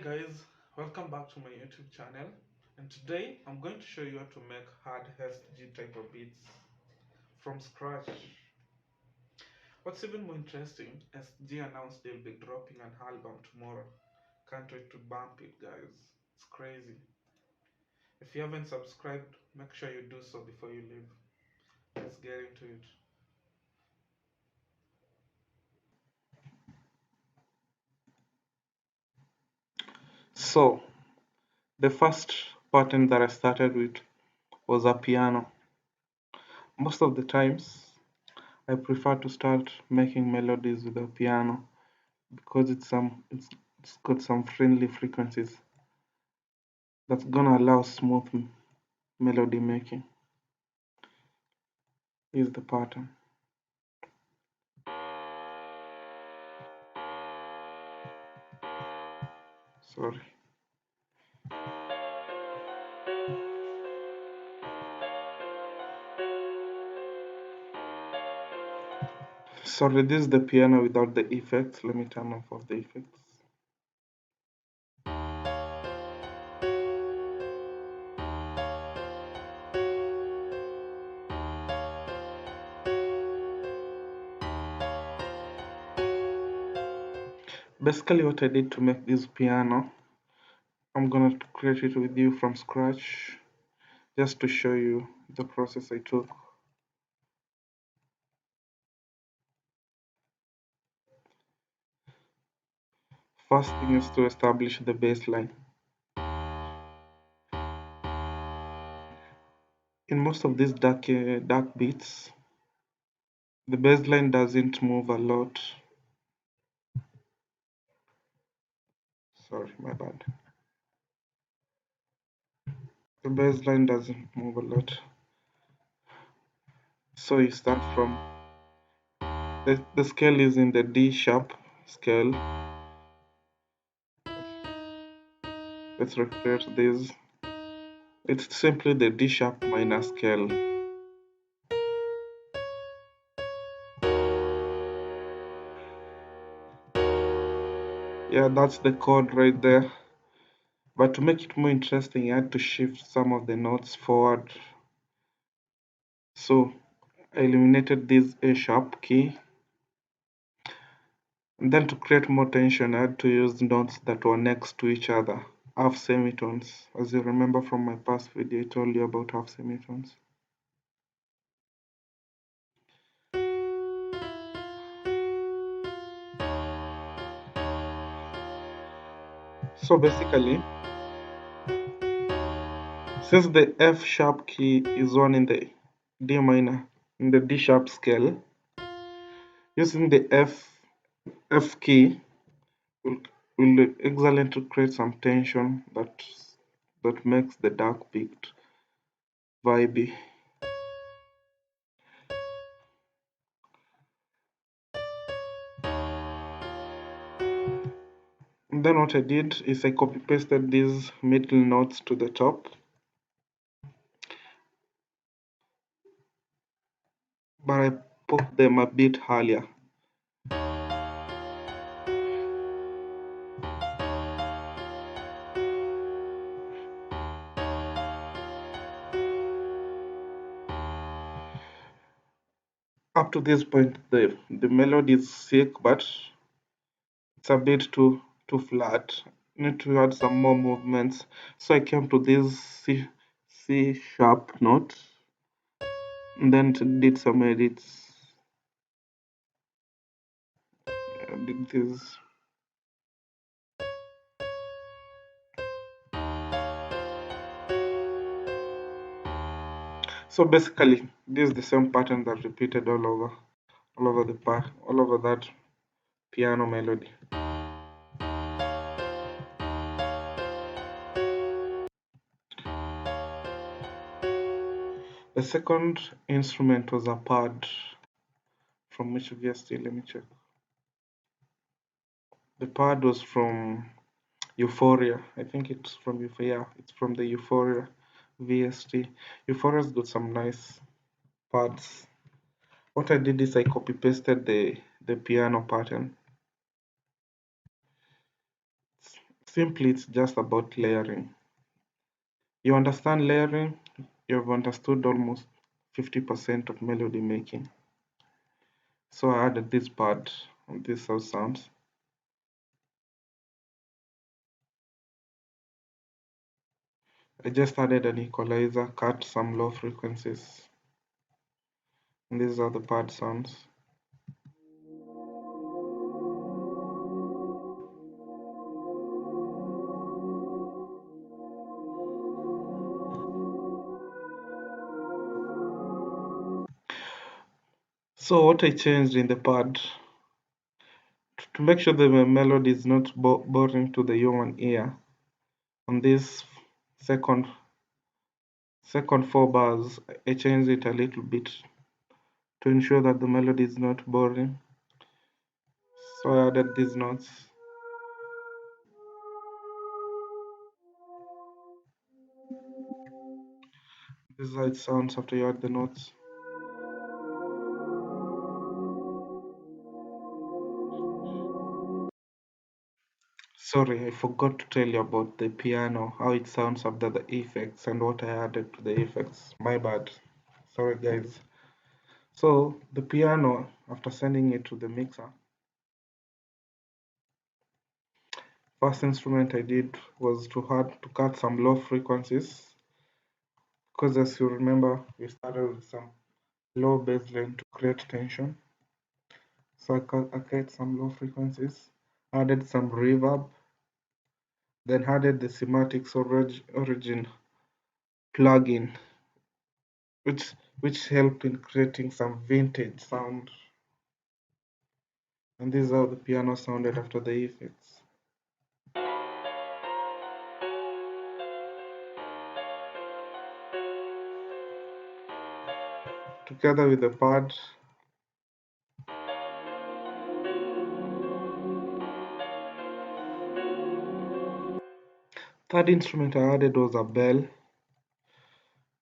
Guys, welcome back to my YouTube channel, and today I'm going to show you how to make hard SG type of beats from scratch. What's even more interesting, SG announced they'll be dropping an album tomorrow. Can't wait to bump it, guys. It's crazy. If you haven't subscribed, make sure you do so before you leave. Let's get into it. So, the first pattern that I started with was a piano. Most of the times, I prefer to start making melodies with a piano because it's got some friendly frequencies that's gonna allow smooth melody making. Here's the pattern. Sorry. Sorry, this is the piano without the effects. Let me turn off the effects. Basically what I did to make this piano, I'm gonna create it with you from scratch just to show you the process I took. First thing is to establish the bass line. In most of these dark beats, the bass line doesn't move a lot. Sorry, my bad. The bass line doesn't move a lot. So you start from the scale is in the D sharp scale. Let's recreate this. It's simply the D sharp minor scale. Yeah, that's the chord right there. But to make it more interesting, I had to shift some of the notes forward. So I eliminated this A sharp key. And then to create more tension, I had to use notes that were next to each other, half semitones. As you remember from my past video, I told you about half semitones. So basically, since the F sharp key is one in the D minor, in the D sharp scale, using the F key will excellently create some tension that makes the dark beat vibey. And then what I did is I copy pasted these middle notes to the top, but I put them a bit earlier. Up to this point, the melody is sick, but it's a bit too flat. Need to add some more movements. So I came to this C sharp note, and then did some edits. I did this. So basically, this is the same pattern that repeated all over all over that piano melody. The second instrument was a pad from which VST. Let me check. The pad was from Euphoria. I think it's from Euphoria. Yeah, it's from the Euphoria VST. Euphoria's got some nice pads. What I did is I copy pasted the piano pattern. Simply, it's just about layering. You understand layering, you've understood almost 50% of melody making. So I added this part and this how sounds. I just added an equalizer, cut some low frequencies, and these are the pad sounds. So what I changed in the pad to make sure the melody is not boring to the human ear. On this second second 4 bars, I changed it a little bit to ensure that the melody is not boring. So I added these notes. This is how it sounds after you add the notes. Sorry, I forgot to tell you about the piano, how it sounds after the effects and what I added to the effects. My bad. Sorry, guys. So, the piano, after sending it to the mixer, first instrument I did was to cut some low frequencies. Because as you remember, we started with some low bass line to create tension. So I cut some low frequencies, added some reverb, then added the Cymatics origin plugin, which which helped in creating some vintage sound. And this is how the piano sounded after the effects. Together with the pad, third instrument I added was a bell.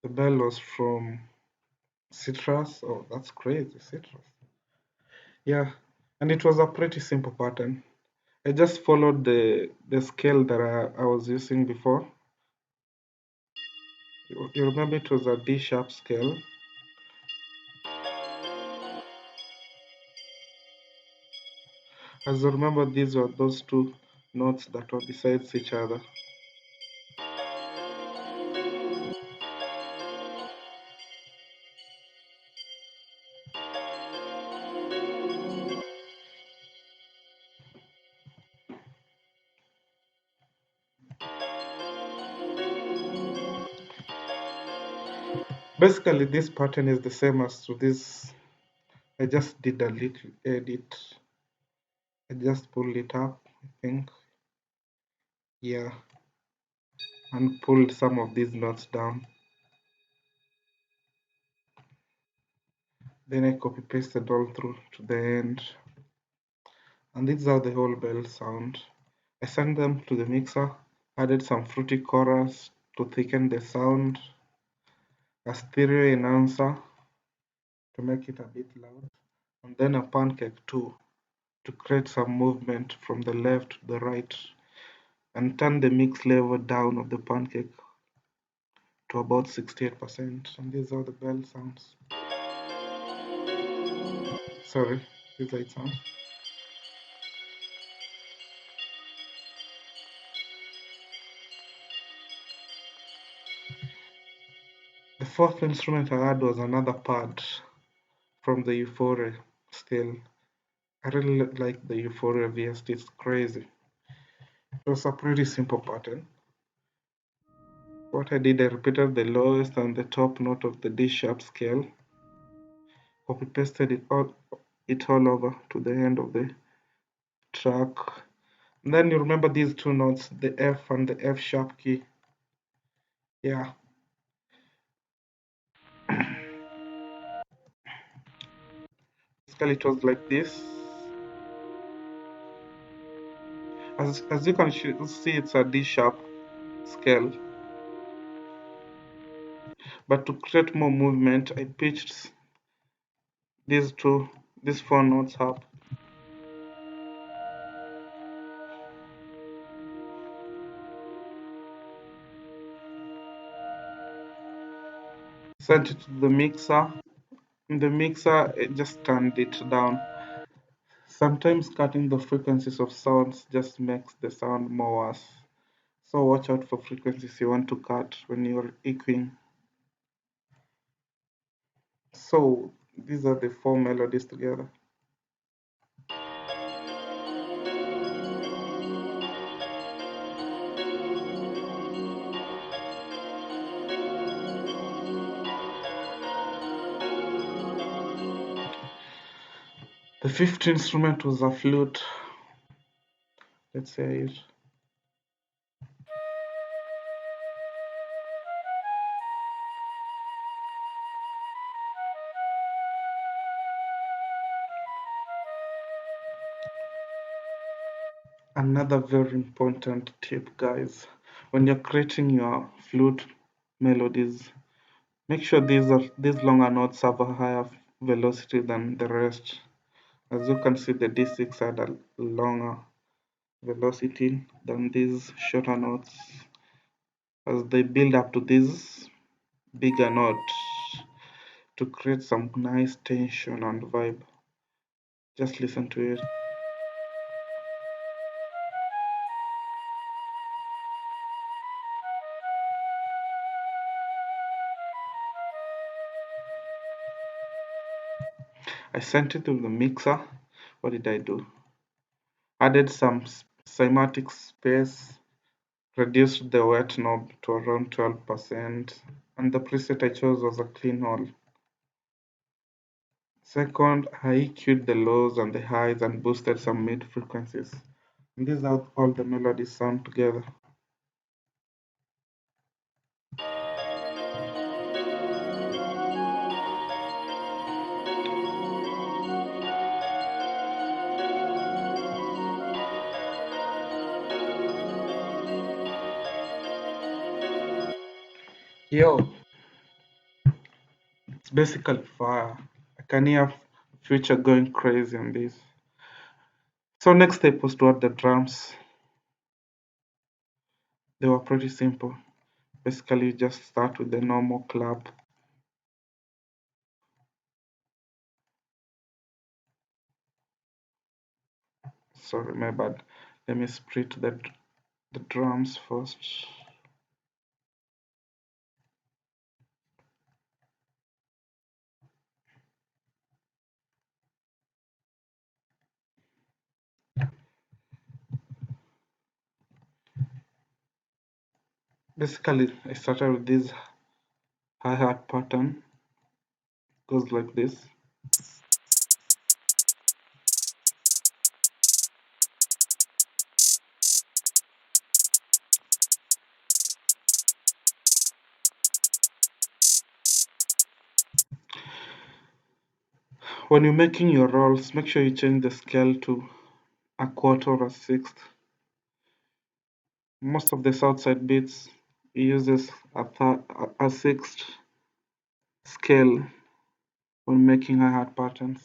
The bell was from Citrus. Oh, that's crazy, Citrus. Yeah, and it was a pretty simple pattern. I just followed the scale that I was using before. You remember it was a D sharp scale. As you remember, these were those two notes that were besides each other. Basically, this pattern is the same as to this. I just did a little edit. I just pulled it up, I think. Yeah, and pulled some of these notes down. Then I copy pasted all through to the end. And this is how the whole bell sound. I sent them to the mixer, added some fruity chorus to thicken the sound, a stereo enhancer to make it a bit loud, and then a pancake too to create some movement from the left to the right and turn the mix level down of the pancake to about 68%. And this is how the bell sounds. Sorry, this is how it sounds. The fourth instrument I had was another pad from the Euphoria still. I really like the Euphoria VST, it's crazy. It was a pretty simple pattern. What I did, I repeated the lowest and the top note of the D sharp scale, copy pasted it all over to the end of the track. And then you remember these two notes, the F and the F sharp key. Yeah. Basically, it was like this. As you can see, it's a D sharp scale. But to create more movement, I pitched these four notes up. sent it to the mixer. In the mixer, it just turned it down. Sometimes cutting the frequencies of sounds just makes the sound more worse. So watch out for frequencies you want to cut when you're equing. So these are the four melodies together. The fifth instrument was a flute. Let's hear it. Another very important tip, guys, when you're creating your flute melodies, make sure these longer notes have a higher velocity than the rest. As you can see, the D6 had a longer velocity than these shorter notes. As they build up to these bigger notes to create some nice tension and vibe. Just listen to it. I sent it to the mixer. What did I do? Added some cymatic space, reduced the wet knob to around 12%, and the preset I chose was a clean hole. Second, I EQ'd the lows and the highs and boosted some mid frequencies. And these are all the melodies sound together. Yo, it's basically fire. I can hear Future going crazy on this. So next step was to add the drums. They were pretty simple. Basically, you just start with the normal clap. Sorry, my bad. Let me split the drums first. Basically, I started with this hi-hat pattern. Goes like this. When you're making your rolls, make sure you change the scale to a quarter or a sixth. Most of the southside beats uses a sixth scale when making hi-hat patterns.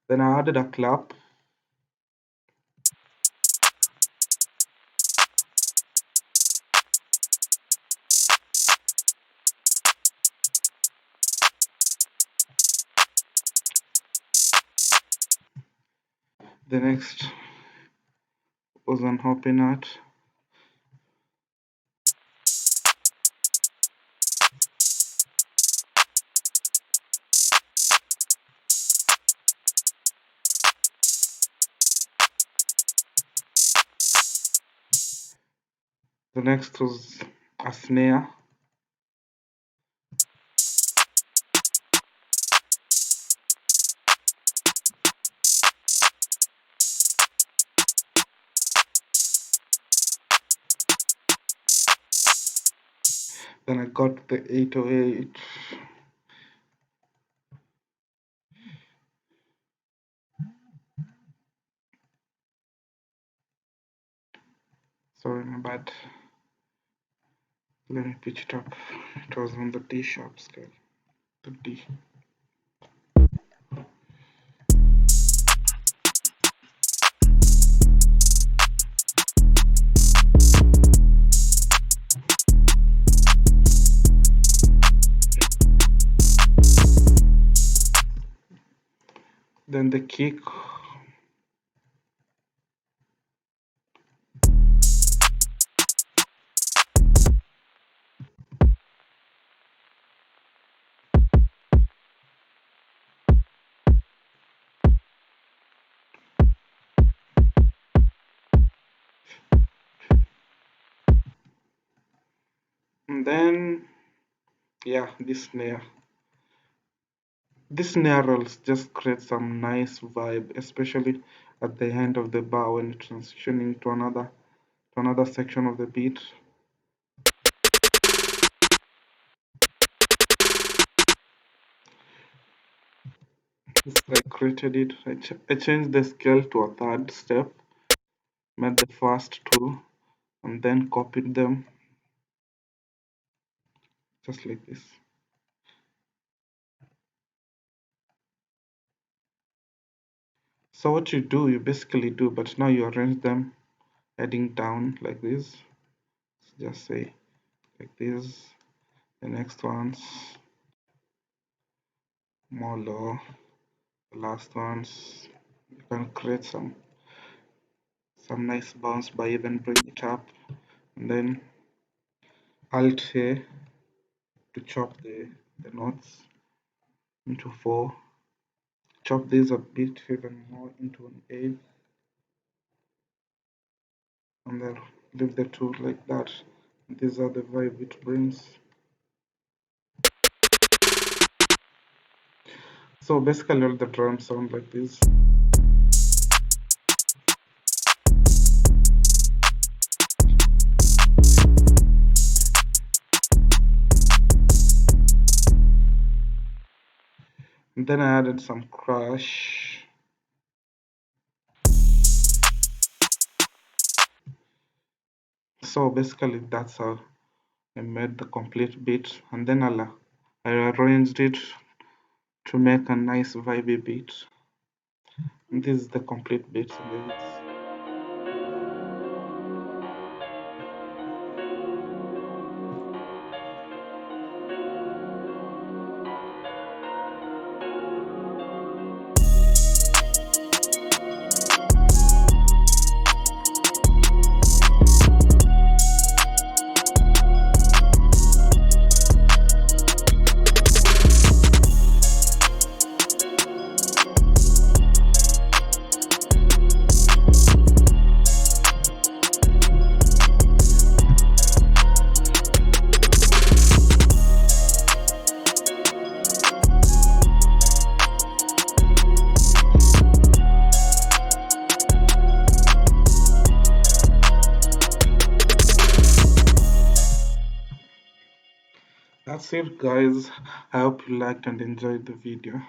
Then I added a clap. The next was an hopping hat. The next was a snare. Then I got the 808. Sorry, my bad. Let me pitch it up. It was on the D sharp scale. The D. then the kick. And then, yeah, this snare rolls just create some nice vibe, especially at the end of the bar when transitioning to another section of the beat. This I created it. I changed the scale to a third step, made the first two, and then copied them just like this. So what you basically do, but now you arrange them heading down like this. Just say like this. The next ones more low. The last ones you can create some nice bounce by even bring it up, and then Alt A to chop the notes into four. Chop these a bit even more into an eighth, and then leave the two like that. These are the vibe it brings. So basically all the drums sound like this. And then I added some crash. So basically that's how I made the complete beat, and then I arranged it to make a nice vibey beat. And this is the complete beat. That's it, guys. I hope you liked and enjoyed the video.